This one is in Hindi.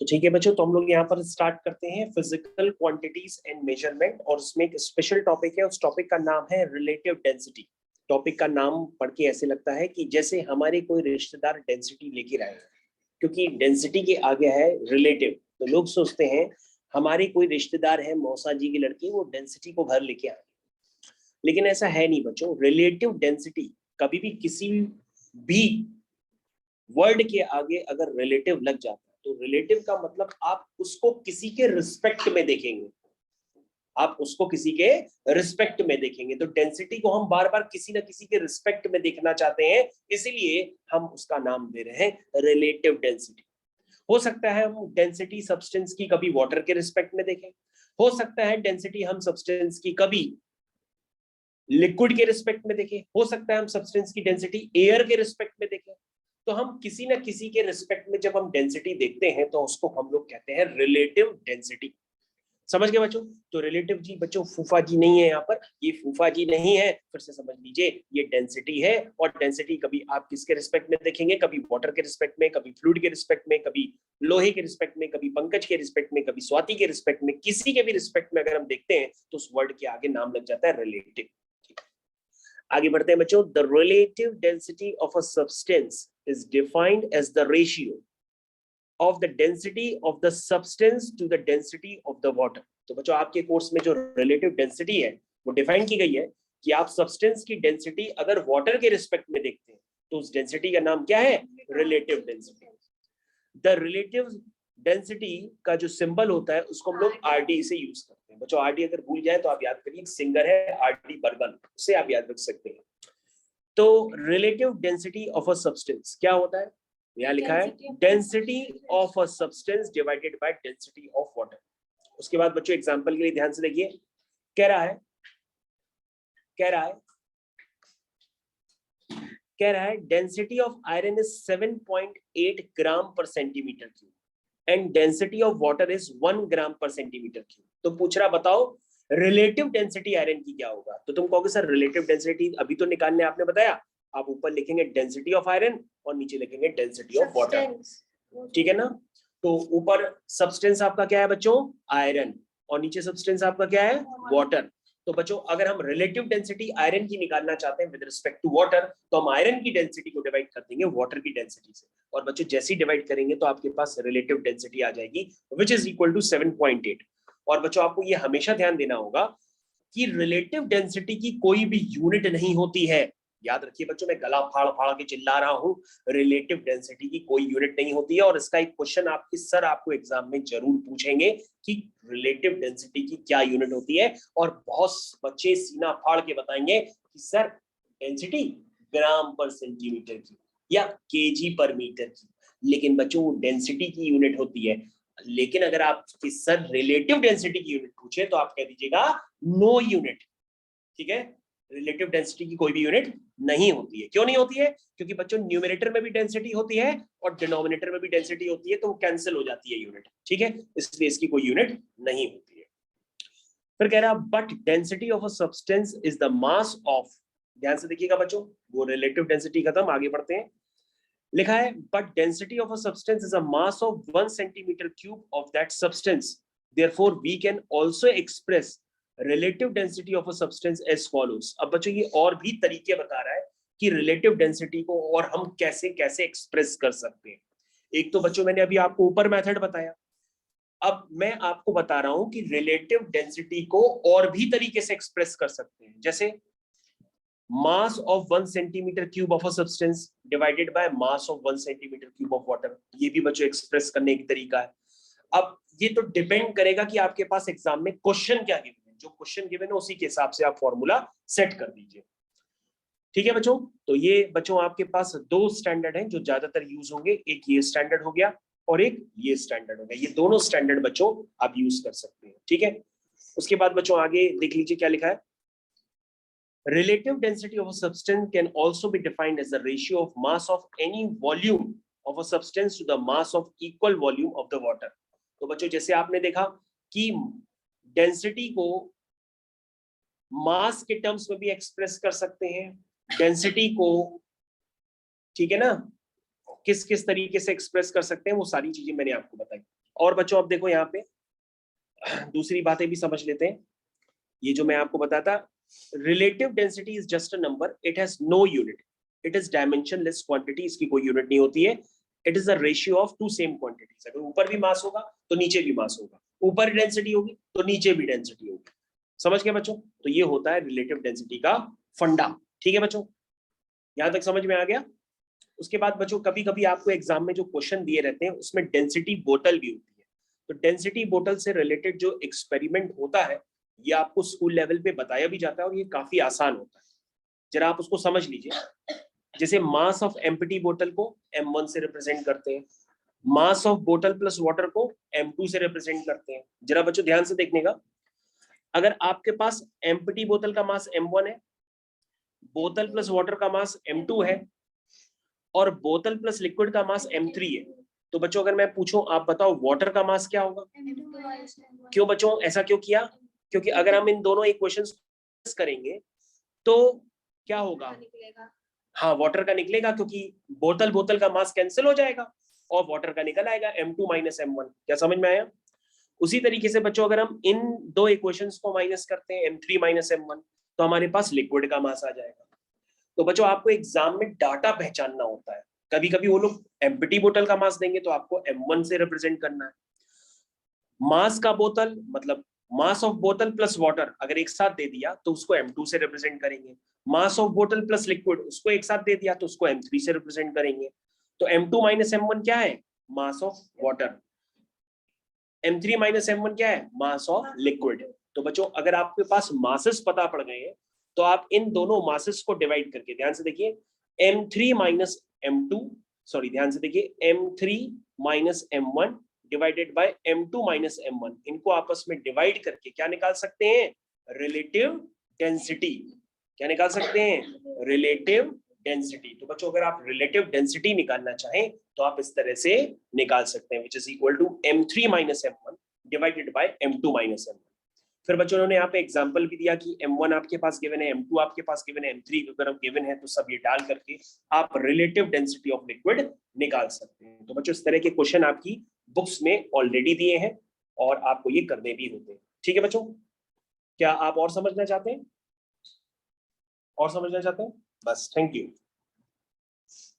तो ठीक है बच्चों, तो हम लोग यहाँ पर स्टार्ट करते हैं फिजिकल क्वांटिटीज एंड मेजरमेंट, और उसमें एक स्पेशल टॉपिक है। उस टॉपिक का नाम है रिलेटिव डेंसिटी। टॉपिक का नाम पढ़ के ऐसे लगता है कि जैसे हमारे कोई रिश्तेदार डेंसिटी लेके आए, क्योंकि डेंसिटी के आगे है रिलेटिव। तो लोग सोचते हैं हमारे कोई रिश्तेदार है, मौसा जी की लड़की, वो डेंसिटी को घर लेके आए, लेकिन ऐसा है नहीं बच्चों। रिलेटिव डेंसिटी कभी भी किसी भी वर्ड के आगे अगर रिलेटिव लग जाता है तो रिलेटिव का मतलब आप उसको किसी के रिस्पेक्ट में देखेंगे, आप उसको किसी के रिस्पेक्ट में देखेंगे। तो डेंसिटी को हम बार बार किसी ना किसी के रिस्पेक्ट में देखना चाहते हैं, इसीलिए हम उसका नाम दे रहे हैं रिलेटिव डेंसिटी। हो सकता है हम डेंसिटी सब्सटेंस की कभी वाटर के रिस्पेक्ट में देखें, हो सकता है डेंसिटी हम सब्सटेंस की कभी लिक्विड के रिस्पेक्ट में देखें, हो सकता है हम सब्सटेंस की डेंसिटी एयर के रिस्पेक्ट में देखें। तो हम किसी ना किसी के रिस्पेक्ट में जब हम डेंसिटी देखते हैं तो उसको हम लोग कहते हैं रिलेटिव डेंसिटी। समझ गए बच्चों? तो रिलेटिव जी बच्चों फूफा जी नहीं है यहाँ पर, ये फूफा जी नहीं है, फिर से समझ लीजिए ये डेंसिटी है। और डेंसिटी कभी आप किसके रिस्पेक्ट में देखेंगे, कभी वाटर के रिस्पेक्ट में, कभी फ्लूइड के रिस्पेक्ट में, कभी लोहे के रिस्पेक्ट में, कभी पंकज के रिस्पेक्ट में, कभी स्वाति के रिस्पेक्ट में। किसी के भी रिस्पेक्ट में अगर हम देखते हैं तो उस वर्ड के आगे नाम लग जाता है रिलेटिव। आगे बढ़ते हैं बच्चों। The relative density of a substance is defined as the ratio of the density of the substance to the density of the water। तो बच्चों आपके कोर्स में जो रिलेटिव डेंसिटी है वो डिफाइन की गई है कि आप सब्सटेंस की डेंसिटी अगर वाटर के रिस्पेक्ट में देखते हैं तो उस डेंसिटी का नाम क्या है, relative density. The relative density का जो सिंबल होता है उसको हम लोग आरडी से यूज करते हैं। बच्चों आरडी अगर भूल जाए तो आप याद करिए, सिंगर है आरडी बर्गन, उसे आप याद रख सकते हैं। तो relative density of a substance क्या होता है, यहाँ लिखा है density of a substance divided by density of water. उसके बाद बच्चों एग्जांपल के लिए ध्यान से देखिए, कह रहा है डेंसिटी ऑफ आयरन इज 7.8 ग्राम पर centimetre cube and density of water is 1 ग्राम पर सेंटीमीटर क्यूब। तो पूछ रहा बताओ रिलेटिव डेंसिटी आयरन की क्या होगा। तो तुम कहोगे सर रिलेटिव डेंसिटी अभी तो निकालने आपने बताया, आप ऊपर लिखेंगे डेंसिटी ऑफ आयरन और नीचे लिखेंगे डेंसिटी ऑफ वाटर, ठीक है ना। तो ऊपर सब्सटेंस आपका क्या है बच्चों, आयरन, और नीचे सब्सटेंस आपका क्या है, वाटर। तो बच्चों अगर हम रिलेटिव डेंसिटी आयरन की निकालना चाहते हैं विद रिस्पेक्ट टू वाटर, तो हम आयरन की डेंसिटी को डिवाइड कर देंगे वाटर की डेंसिटी से, और बच्चों जैसे ही डिवाइड करेंगे तो आपके पास रिलेटिव डेंसिटी आ जाएगी विच इज इक्वल टू 7.8। और बच्चों आपको ये हमेशा ध्यान देना होगा कि रिलेटिव डेंसिटी की कोई भी यूनिट नहीं होती है। याद रखिए बच्चों, मैं गला फाड़ फाड़ के चिल्ला रहा हूं, रिलेटिव डेंसिटी की कोई यूनिट नहीं होती है। और इसका एक क्वेश्चन आपके सर आपको एग्जाम में जरूर पूछेंगे कि रिलेटिव डेंसिटी की क्या यूनिट होती है, और बहुत बच्चे सीना फाड़ के बताएंगे कि सर डेंसिटी ग्राम पर सेंटीमीटर की या केजी पर मीटर की। लेकिन बच्चों वो डेंसिटी की यूनिट होती है। लेकिन अगर आप सर रिलेटिव डेंसिटी की यूनिट पूछे तो आप कह दीजिएगा नो यूनिट, ठीक है। रिलेटिव डेंसिटी की कोई भी यूनिट नहीं होती है। क्यों नहीं होती है? क्योंकि बच्चों न्यूमरेटर में भी डेंसिटी होती है और डिनोमिनेटर में भी डेंसिटी होती है, तो वो कैंसिल हो जाती है यूनिट, ठीक है। इसलिए इसकी कोई यूनिट नहीं होती है। फिर कह रहा but density of a substance is the mass of, ध्यान से देखिएगा बच्चों, वो रिलेटिव डेंसिटी खत्म, आगे बढ़ते हैं। लिखा है but density of a substance is a mass of 1 centimetre cube of that substance, therefore we can also express relative density of a substance as follows. अब बच्चों ये और भी तरीके बता रहा है कि रिलेटिव डेंसिटी को और हम कैसे कैसे एक्सप्रेस कर सकते हैं। एक तो बच्चों मैंने अभी आपको ऊपर मेथड बताया, अब मैं आपको बता रहा हूं कि रिलेटिव डेंसिटी को और भी तरीके से एक्सप्रेस कर सकते हैं, जैसे मास of 1 centimetre cube of a substance divided by mass of 1 centimetre cube of water. ये भी बच्चों एक्सप्रेस करने का तरीका है। अब ये तो डिपेंड करेगा कि आपके पास एग्जाम में क्वेश्चन क्या गिवन है, जो क्वेश्चन गिवन है उसी के हिसाब से आप फॉर्मूला सेट कर दीजिए, ठीक है बच्चों। तो ये बच्चों आपके पास दो स्टैंडर्ड हैं जो ज्यादातर यूज होंगे, एक ये स्टैंडर्ड हो गया और एक ये स्टैंडर्ड हो गया। ये दोनों स्टैंडर्ड बच्चों आप यूज कर सकते हैं, ठीक है। उसके बाद बच्चों आगे देख लीजिए क्या लिखा है। Relative density of a substance can also be defined as the ratio of mass of any volume of a substance to the mass of equal volume of the water। तो बच्चों जैसे आपने देखा कि डेंसिटी को मास के टर्म्स में भी एक्सप्रेस कर सकते हैं, डेंसिटी को, ठीक है ना, किस किस तरीके से एक्सप्रेस कर सकते हैं वो सारी चीजें मैंने आपको बताई। और बच्चों अब देखो यहाँ पे दूसरी बातें भी समझ लेते हैं। ये जो मैं आपको बताता, relative density is just a number, it has no unit, it is dimensionless quantity, इसकी कोई यूनिट नहीं होती है। It is a ratio of two same quantities. अगर ऊपर भी मास होगा तो नीचे भी मास होगा, ऊपर डेंसिटी होगी तो नीचे भी डेंसिटी होगी। समझ गए बच्चों? तो ये होता है रिलेटिव डेंसिटी का फंडा। ठीक है बच्चों, यहां तक समझ में आ गया? उसके बाद बच्चों कभी कभी आपको एग्जाम में जो क्वेश्चन दिए रहते हैं उसमें डेंसिटी बोतल भी होती है। तो डेंसिटी बोतल से रिलेटेड जो एक्सपेरिमेंट होता है ये आपको स्कूल लेवल पे बताया भी जाता है और ये काफी आसान होता है। जरा आप उसको समझ लीजिए। जैसे मास ऑफ एम्प्टी बोतल को m1 से रिप्रेजेंट करते हैं, मास ऑफ बोतल प्लस वाटर को m2 से रिप्रेजेंट करते हैं। जरा बच्चों ध्यान से देखने का, अगर आपके पास एम्प्टी बोतल का मास m1 है, बोतल प्लस वाटर का मास m2 है और बोतल प्लस लिक्विड का मास m3 है, तो बच्चों अगर मैं पूछूं आप बताओ वाटर का मास क्या होगा? क्यों बच्चों ऐसा क्यों किया? क्योंकि अगर हम इन दोनों इक्वेशंस करेंगे तो क्या होगा? हाँ, वाटर का निकलेगा क्योंकि बोतल बोतल का मास कैंसिल हो जाएगा और वाटर का निकल आएगा m2 माइनस m1। क्या समझ में आया? उसी तरीके से बच्चों अगर हम इन दो इक्वेशंस को माइनस करते हैं m3 माइनस m1 तो हमारे पास लिक्विड का मास आ जाएगा। तो बच्चों आपको एग्जाम में डाटा पहचानना होता है। कभी कभी वो लोग एम्प्टी बोतल का मास देंगे तो आपको m1 से रिप्रेजेंट करना है। मास का बोतल मतलब मास ऑफ बोतल प्लस वाटर अगर एक साथ दे दिया तो उसको m2 से रिप्रेजेंट करेंगे। मास ऑफ बोतल प्लस लिक्विड उसको एक साथ दे दिया तो उसको m3 से रिप्रेजेंट करेंगे। तो m2 माइनस m1 क्या है? Mass of water. m3 minus m1 क्या है? Mass of liquid. तो बच्चों अगर आपके पास मासेस पता पड़ गए हैं तो आप इन दोनों मासेस को डिवाइड करके, ध्यान से देखिए, m3 माइनस m2, सॉरी ध्यान से देखिए, m3 minus m1 divided by m2 minus m1, इनको आपस में डिवाइड करके क्या निकाल सकते हैं? Relative density. क्या निकाल सकते हैं? Relative density. तो बच्चों अगर आप रिलेटिव डेंसिटी निकालना चाहें तो आप इस तरह से निकाल सकते हैं, which is equal to m3 minus m1 divided by m2 minus m1। फिर बच्चों ने यहाँ पे एग्जांपल भी दिया कि m1 आपके पास गिवन है, m2 आपके पास गिवन है, m3 अगर गिवन है, तो सब ये डाल करके आप रिलेटिव डेंसिटी ऑफ लिक्विड निकाल सकते हैं। तो बच्चों इस तरह के क्वेश्चन आपकी बुक्स में ऑलरेडी दिए हैं और आपको ये करने भी होते हैं। ठीक है बच्चों, क्या आप और समझना चाहते हैं? और समझना चाहते हैं? बस, थैंक यू।